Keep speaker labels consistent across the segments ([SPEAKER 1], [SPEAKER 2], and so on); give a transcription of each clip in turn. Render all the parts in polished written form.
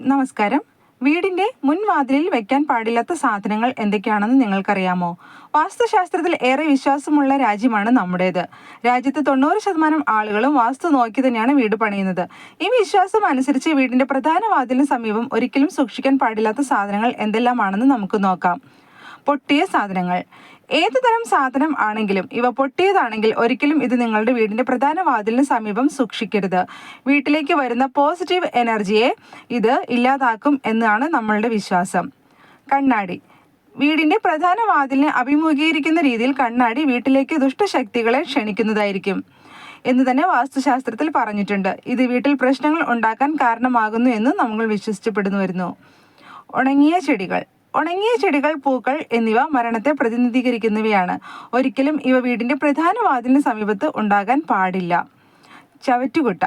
[SPEAKER 1] നമസ്കാരം. വീടിന്റെ മുൻവാതിലിൽ വെക്കാൻ പാടില്ലാത്ത സാധനങ്ങൾ എന്തൊക്കെയാണെന്ന് നിങ്ങൾക്കറിയാമോ? വാസ്തുശാസ്ത്രത്തിൽ ഏറെ വിശ്വാസമുള്ള രാജ്യമാണ് നമ്മുടേത്. രാജ്യത്ത് 90% ആളുകളും വാസ്തു നോക്കി തന്നെയാണ് വീട് പണിയുന്നത്. ഈ വിശ്വാസം അനുസരിച്ച് വീടിന്റെ പ്രധാന വാതിലിന് സമീപം ഒരിക്കലും സൂക്ഷിക്കാൻ പാടില്ലാത്ത സാധനങ്ങൾ എന്തെല്ലാമാണെന്ന് നമുക്ക് നോക്കാം. പൊട്ടിയ സാധനങ്ങൾ. ഏത് തരം സാധനം ആണെങ്കിലും ഇവ പൊട്ടിയതാണെങ്കിൽ ഒരിക്കലും ഇത് നിങ്ങളുടെ വീടിന്റെ പ്രധാന വാതിലിന് സമീപം സൂക്ഷിക്കരുത്. വീട്ടിലേക്ക് വരുന്ന പോസിറ്റീവ് എനർജിയെ ഇത് ഇല്ലാതാക്കും എന്നാണ് നമ്മളുടെ വിശ്വാസം. കണ്ണാടി. വീടിന്റെ പ്രധാന വാതിലിനെ അഭിമുഖീകരിക്കുന്ന രീതിയിൽ കണ്ണാടി വീട്ടിലേക്ക് ദുഷ്ടശക്തികളെ ക്ഷണിക്കുന്നതായിരിക്കും എന്ന് തന്നെ വാസ്തുശാസ്ത്രത്തിൽ പറഞ്ഞിട്ടുണ്ട്. ഇത് വീട്ടിൽ പ്രശ്നങ്ങൾ ഉണ്ടാക്കാൻ കാരണമാകുന്നു എന്ന് നമ്മൾ വിശ്വസിക്കപ്പെടുന്നു വരുന്നു. ഉണങ്ങിയ ചെടികൾ. ഉണങ്ങിയ ചെടികൾ, പൂക്കൾ എന്നിവ മരണത്തെ പ്രതിനിധീകരിക്കുന്നവയാണ്. ഒരിക്കലും ഇവ വീടിന്റെ പ്രധാന വാതിലിന് സമീപത്ത് ഉണ്ടാകാൻ പാടില്ല. ചവറ്റുകുട്ട.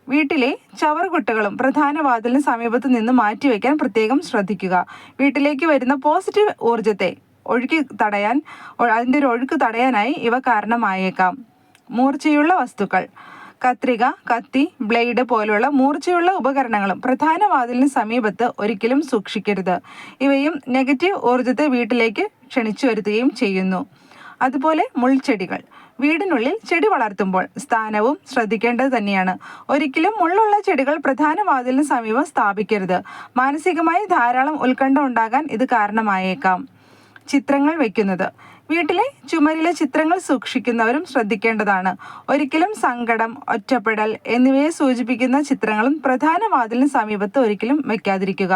[SPEAKER 1] വീട്ടിലെ ചവറുകുട്ടകളും പ്രധാന വാതിലിന് സമീപത്ത് നിന്ന് മാറ്റിവെക്കാൻ പ്രത്യേകം ശ്രദ്ധിക്കുക. വീട്ടിലേക്ക് വരുന്ന പോസിറ്റീവ് ഊർജത്തെ അതിൻ്റെ ഒരു ഒഴുക്ക് തടയാനായി ഇവ കാരണമായേക്കാം. മൂർച്ചയുള്ള വസ്തുക്കൾ. കത്രിക, കത്തി, ബ്ലേഡ് പോലുള്ള മൂർച്ചയുള്ള ഉപകരണങ്ങളും പ്രധാന വാതിലിന് സമീപത്ത് ഒരിക്കലും സൂക്ഷിക്കരുത്. ഇവയും നെഗറ്റീവ് ഊർജത്തെ വീട്ടിലേക്ക് ക്ഷണിച്ചു വരുത്തുകയും ചെയ്യുന്നു. അതുപോലെ മുൾച്ചെടികൾ. വീടിനുള്ളിൽ ചെടി വളർത്തുമ്പോൾ സ്ഥാനവും ശ്രദ്ധിക്കേണ്ടത് തന്നെയാണ്. ഒരിക്കലും മുള്ളുള്ള ചെടികൾ പ്രധാന വാതിലിന് സമീപം സ്ഥാപിക്കരുത്. മാനസികമായി ധാരാളം ഉത്കണ്ഠ ഉണ്ടാകാൻ ഇത് കാരണമായേക്കാം. ചിത്രങ്ങൾ വയ്ക്കുന്നത്. വീട്ടിലെ ചുമരിലെ ചിത്രങ്ങൾ സൂക്ഷിക്കുന്നവരും ശ്രദ്ധിക്കേണ്ടതാണ്. ഒരിക്കലും സങ്കടം, ഒറ്റപ്പെടൽ എന്നിവയെ സൂചിപ്പിക്കുന്ന ചിത്രങ്ങളും പ്രധാന വാതിലിന് സമീപത്ത് ഒരിക്കലും വയ്ക്കാതിരിക്കുക.